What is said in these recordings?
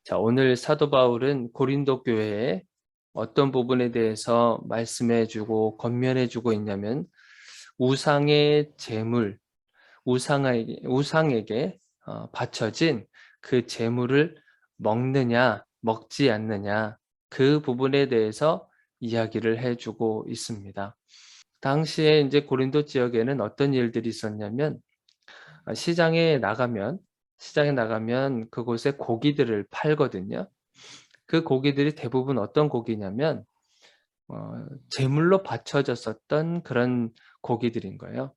자, 오늘 사도 바울은 고린도 교회에 어떤 부분에 대해서 말씀해 주고 권면해 주고 있냐면 우상의 제물, 우상에게 바쳐진 그 제물을 먹느냐, 먹지 않느냐 그 부분에 대해서 이야기를 해 주고 있습니다. 당시에 이제 고린도 지역에는 어떤 일들이 있었냐면 시장에 나가면 그곳에 고기들을 팔거든요. 그 고기들이 대부분 어떤 고기냐면 제물로 바쳐졌었던 그런 고기들인 거예요.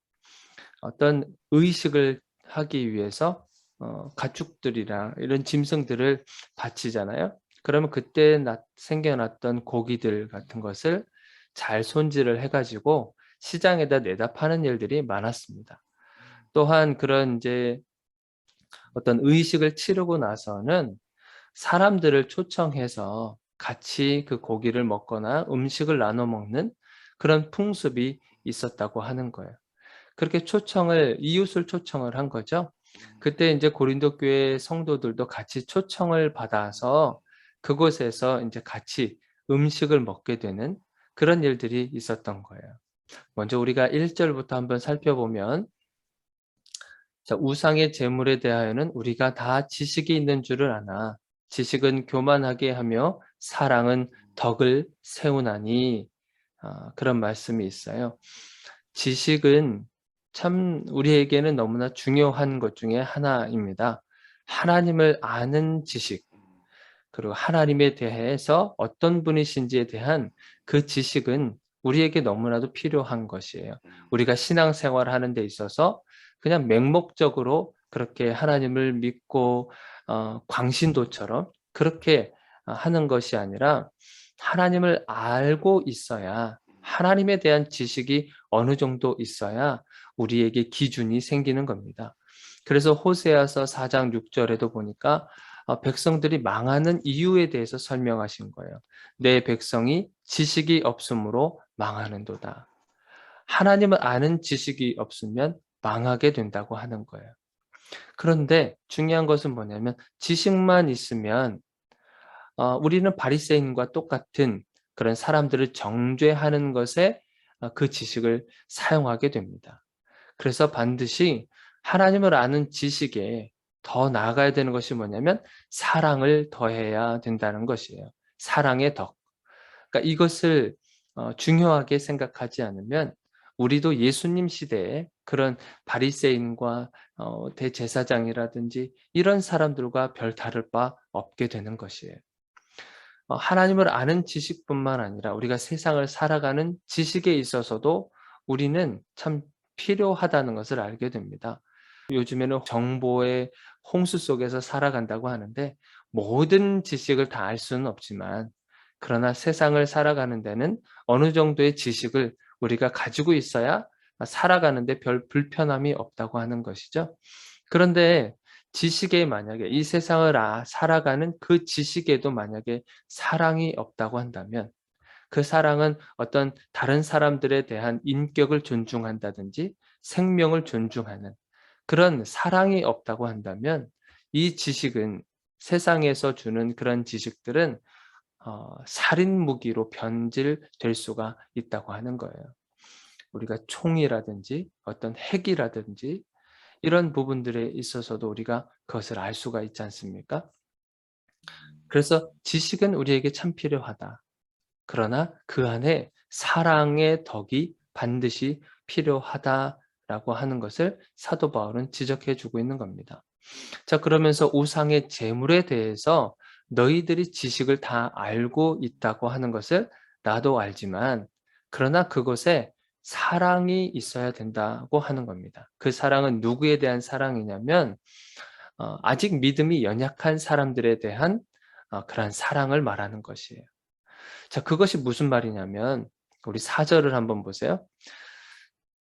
어떤 의식을 하기 위해서 가축들이랑 이런 짐승들을 바치잖아요. 그러면 그때 생겨났던 고기들 같은 것을 잘 손질을 해 가지고 시장에다 내다 파는 일들이 많았습니다. 또한 그런 이제 어떤 의식을 치르고 나서는 사람들을 초청해서 같이 그 고기를 먹거나 음식을 나눠 먹는 그런 풍습이 있었다고 하는 거예요. 그렇게 이웃을 초청을 한 거죠. 그때 이제 고린도 교회 성도들도 같이 초청을 받아서 그곳에서 이제 같이 음식을 먹게 되는 그런 일들이 있었던 거예요. 먼저 우리가 1절부터 한번 살펴보면, 자, 우상의 제물에 대하여는 우리가 다 지식이 있는 줄을 아나 지식은 교만하게 하며 사랑은 덕을 세우나니, 그런 말씀이 있어요. 지식은 참 우리에게는 너무나 중요한 것 중에 하나입니다. 하나님을 아는 지식, 그리고 하나님에 대해서 어떤 분이신지에 대한 그 지식은 우리에게 너무나도 필요한 것이에요. 우리가 신앙생활하는 데 있어서 그냥 맹목적으로 그렇게 하나님을 믿고 광신도처럼 그렇게 하는 것이 아니라 하나님을 알고 있어야, 하나님에 대한 지식이 어느 정도 있어야 우리에게 기준이 생기는 겁니다. 그래서 호세아서 4장 6절에도 보니까 백성들이 망하는 이유에 대해서 설명하신 거예요. 내 백성이 지식이 없으므로 망하는도다. 하나님을 아는 지식이 없으면 망하게 된다고 하는 거예요. 그런데 중요한 것은 뭐냐면 지식만 있으면 우리는 바리새인과 똑같은 그런 사람들을 정죄하는 것에 그 지식을 사용하게 됩니다. 그래서 반드시 하나님을 아는 지식에 더 나아가야 되는 것이 뭐냐면 사랑을 더해야 된다는 것이에요. 사랑의 덕. 그러니까 이것을 중요하게 생각하지 않으면 우리도 예수님 시대에 그런 바리새인과 대제사장이라든지 이런 사람들과 별 다를 바 없게 되는 것이에요. 하나님을 아는 지식뿐만 아니라 우리가 세상을 살아가는 지식에 있어서도 우리는 참 필요하다는 것을 알게 됩니다. 요즘에는 정보의 홍수 속에서 살아간다고 하는데 모든 지식을 다 알 수는 없지만, 그러나 세상을 살아가는 데는 어느 정도의 지식을 우리가 가지고 있어야 살아가는 데 별 불편함이 없다고 하는 것이죠. 그런데 지식에 만약에 이 세상을 살아가는 그 지식에도 만약에 사랑이 없다고 한다면, 그 사랑은 어떤 다른 사람들에 대한 인격을 존중한다든지 생명을 존중하는 그런 사랑이 없다고 한다면, 이 지식은, 세상에서 주는 그런 지식들은 살인 무기로 변질될 수가 있다고 하는 거예요. 우리가 총이라든지 어떤 핵이라든지 이런 부분들에 있어서도 우리가 그것을 알 수가 있지 않습니까? 그래서 지식은 우리에게 참 필요하다. 그러나 그 안에 사랑의 덕이 반드시 필요하다라고 하는 것을 사도 바울은 지적해 주고 있는 겁니다. 자, 그러면서 우상의 제물에 대해서 너희들이 지식을 다 알고 있다고 하는 것을 나도 알지만, 그러나 그것에 사랑이 있어야 된다고 하는 겁니다. 그 사랑은 누구에 대한 사랑이냐면 아직 믿음이 연약한 사람들에 대한 그러한 사랑을 말하는 것이에요. 자, 그것이 무슨 말이냐면 우리 4절을 한번 보세요.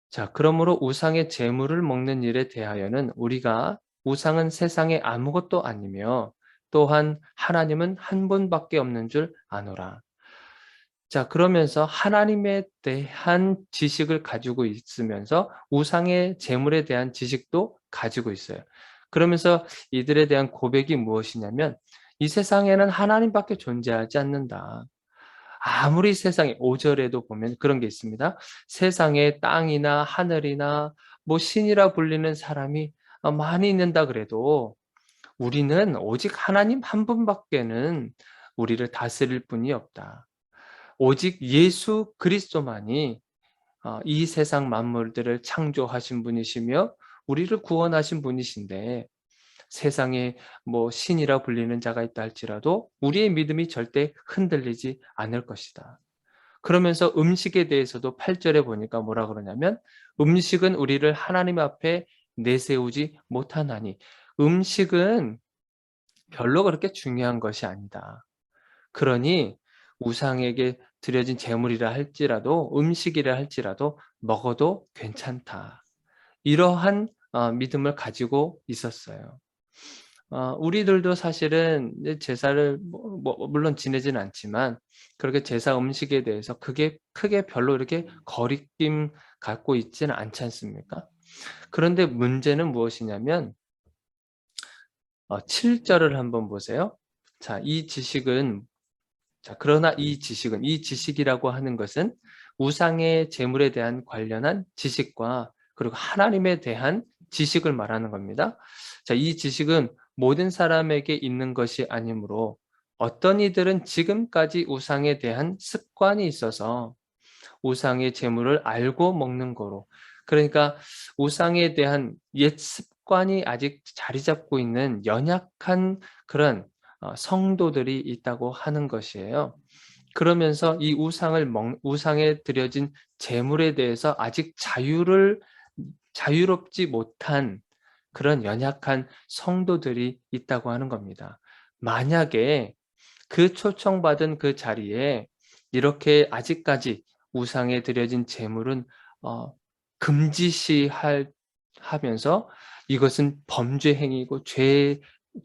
자, 그러므로 우상의 제물을 먹는 일에 대하여는 우리가 우상은 세상에 아무것도 아니며 또한 하나님은 한 분밖에 없는 줄 아노라. 자, 그러면서 하나님에 대한 지식을 가지고 있으면서 우상의 제물에 대한 지식도 가지고 있어요. 그러면서 이들에 대한 고백이 무엇이냐면 이 세상에는 하나님밖에 존재하지 않는다. 아무리 세상에 5절에도 보면 그런 게 있습니다. 세상에 땅이나 하늘이나 뭐 신이라 불리는 사람이 많이 있는다 그래도 우리는 오직 하나님 한 분밖에는 우리를 다스릴 분이 없다. 오직 예수 그리스도만이 이 세상 만물들을 창조하신 분이시며 우리를 구원하신 분이신데 세상에 뭐 신이라 불리는 자가 있다 할지라도 우리의 믿음이 절대 흔들리지 않을 것이다. 그러면서 음식에 대해서도 8절에 보니까 뭐라 그러냐면 음식은 우리를 하나님 앞에 내세우지 못하나니 음식은 별로 그렇게 중요한 것이 아니다. 그러니 우상에게 드려진 제물이라 할지라도 음식이라 할지라도 먹어도 괜찮다. 이러한 믿음을 가지고 있었어요. 우리들도 사실은 이제 제사를 물론 지내지는 않지만 그렇게 제사 음식에 대해서 그게 크게 별로 이렇게 거리낌 갖고 있지는 않지 않습니까? 그런데 문제는 무엇이냐면 7절을 한번 보세요. 자, 그러나 이 지식이라고 하는 것은 우상의 제물에 대한 관련한 지식과 그리고 하나님에 대한 지식을 말하는 겁니다. 자, 이 지식은 모든 사람에게 있는 것이 아니므로 어떤 이들은 지금까지 우상에 대한 습관이 있어서 우상의 제물을 알고 먹는 거로. 그러니까 우상에 대한 옛 습관이 아직 자리 잡고 있는 연약한 그런 성도들이 있다고 하는 것이에요. 그러면서 이 우상에 드려진 제물에 대해서 아직 자유롭지 못한 그런 연약한 성도들이 있다고 하는 겁니다. 만약에 그 초청받은 그 자리에 이렇게 아직까지 우상에 드려진 제물은 하면서 이것은 범죄 행위고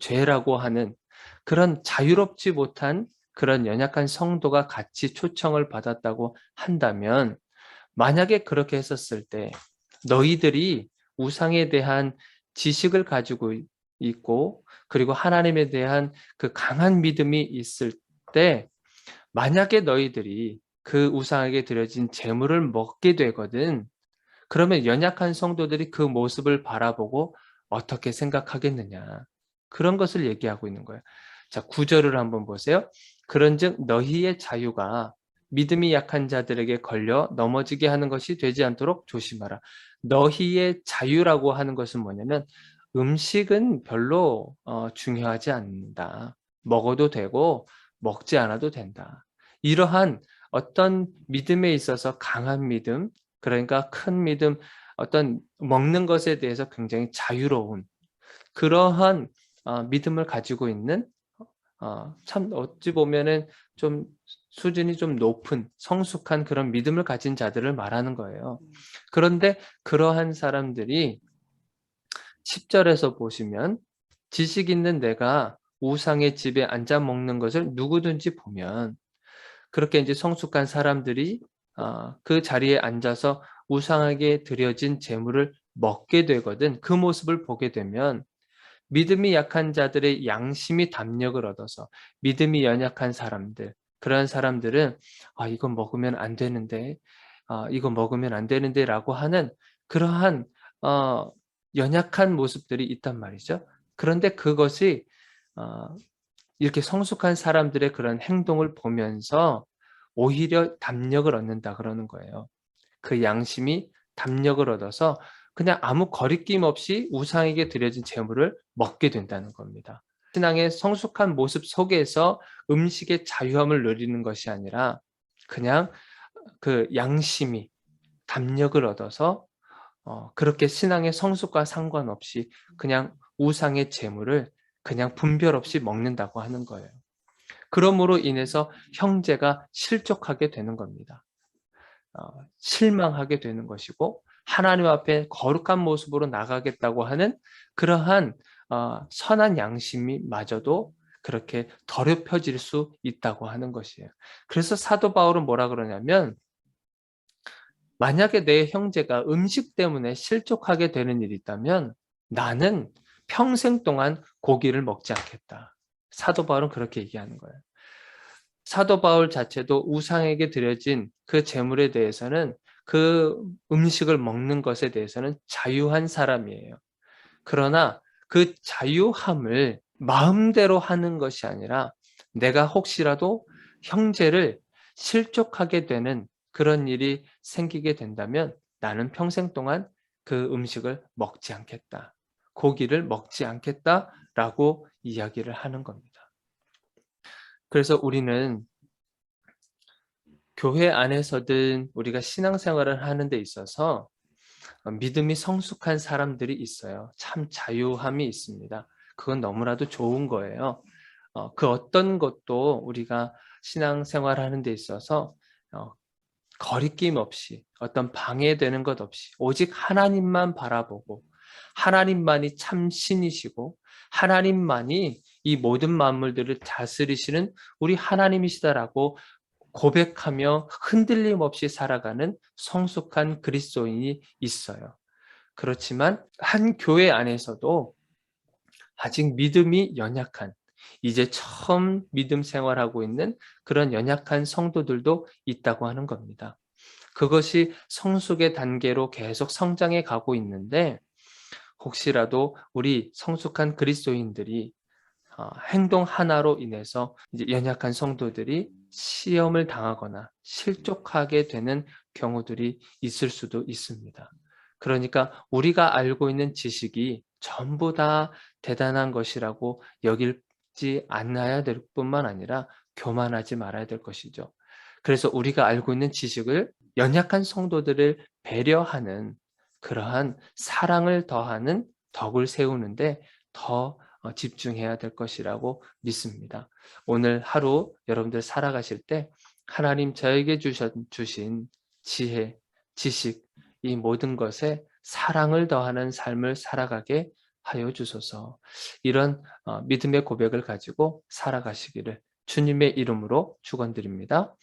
죄라고 하는 그런 자유롭지 못한 그런 연약한 성도가 같이 초청을 받았다고 한다면 만약에 그렇게 했었을 때 너희들이 우상에 대한 지식을 가지고 있고 그리고 하나님에 대한 그 강한 믿음이 있을 때 만약에 너희들이 그 우상에게 드려진 제물을 먹게 되거든 그러면 연약한 성도들이 그 모습을 바라보고 어떻게 생각하겠느냐. 그런 것을 얘기하고 있는 거예요. 자, 9절을 한번 보세요. 그런즉 너희의 자유가 믿음이 약한 자들에게 걸려 넘어지게 하는 것이 되지 않도록 조심하라. 너희의 자유라고 하는 것은 뭐냐면 음식은 별로 중요하지 않는다. 먹어도 되고 먹지 않아도 된다. 이러한 어떤 믿음에 있어서 강한 믿음, 그러니까 큰 믿음, 어떤 먹는 것에 대해서 굉장히 자유로운 그러한 믿음을 가지고 있는 참 어찌 보면은 좀 수준이 좀 높은 성숙한 그런 믿음을 가진 자들을 말하는 거예요. 그런데 그러한 사람들이 10절에서 보시면 지식 있는 내가 우상의 집에 앉아 먹는 것을 누구든지 보면 그렇게 이제 성숙한 사람들이 그 자리에 앉아서 우상에게 드려진 제물을 먹게 되거든. 그 모습을 보게 되면 믿음이 약한 자들의 양심이 담력을 얻어서 믿음이 연약한 사람들, 그런 사람들은 이거 먹으면 안 되는데, 이거 먹으면 안 되는데라고 하는 그러한 연약한 모습들이 있단 말이죠. 그런데 그것이 어, 이렇게 성숙한 사람들의 그런 행동을 보면서 오히려 담력을 얻는다 그러는 거예요. 그 양심이 담력을 얻어서 그냥 아무 거리낌 없이 우상에게 드려진 제물을 먹게 된다는 겁니다. 신앙의 성숙한 모습 속에서 음식의 자유함을 누리는 것이 아니라 그냥 그 양심이 담력을 얻어서 그렇게 신앙의 성숙과 상관없이 그냥 우상의 제물을 그냥 분별 없이 먹는다고 하는 거예요. 그러므로 인해서 형제가 실족하게 되는 겁니다. 실망하게 되는 것이고 하나님 앞에 거룩한 모습으로 나가겠다고 하는 그러한 선한 양심이 마저도 그렇게 더럽혀질 수 있다고 하는 것이에요. 그래서 사도 바울은 뭐라 그러냐면 만약에 내 형제가 음식 때문에 실족하게 되는 일이 있다면 나는 평생 동안 고기를 먹지 않겠다. 사도 바울은 그렇게 얘기하는 거예요. 사도 바울 자체도 우상에게 드려진 그 제물에 대해서는, 그 음식을 먹는 것에 대해서는 자유한 사람이에요. 그러나 그 자유함을 마음대로 하는 것이 아니라, 내가 혹시라도 형제를 실족하게 되는 그런 일이 생기게 된다면 나는 평생 동안 그 음식을 먹지 않겠다. 고기를 먹지 않겠다라고 이야기를 하는 겁니다. 그래서 우리는 교회 안에서든 우리가 신앙생활을 하는 데 있어서 믿음이 성숙한 사람들이 있어요. 참 자유함이 있습니다. 그건 너무나도 좋은 거예요. 그 어떤 것도 우리가 신앙생활하는 데 있어서 어 거리낌 없이, 어떤 방해되는 것 없이 오직 하나님만 바라보고, 하나님만이 참 신이시고 하나님만이 이 모든 만물들을 다스리시는 우리 하나님이시다라고 고백하며 흔들림 없이 살아가는 성숙한 그리스도인이 있어요. 그렇지만 한 교회 안에서도 아직 믿음이 연약한, 이제 처음 믿음 생활하고 있는 그런 연약한 성도들도 있다고 하는 겁니다. 그것이 성숙의 단계로 계속 성장해 가고 있는데, 혹시라도 우리 성숙한 그리스도인들이 행동 하나로 인해서 이제 연약한 성도들이 시험을 당하거나 실족하게 되는 경우들이 있을 수도 있습니다. 그러니까 우리가 알고 있는 지식이 전부 다 대단한 것이라고 여기지 않아야 될 뿐만 아니라 교만하지 말아야 될 것이죠. 그래서 우리가 알고 있는 지식을 연약한 성도들을 배려하는, 그러한 사랑을 더하는 덕을 세우는데 더 집중해야 될 것이라고 믿습니다. 오늘 하루 여러분들 살아가실 때 하나님 저에게 주신 지혜, 지식, 이 모든 것에 사랑을 더하는 삶을 살아가게 하여 주소서. 이런 믿음의 고백을 가지고 살아가시기를 주님의 이름으로 축원드립니다.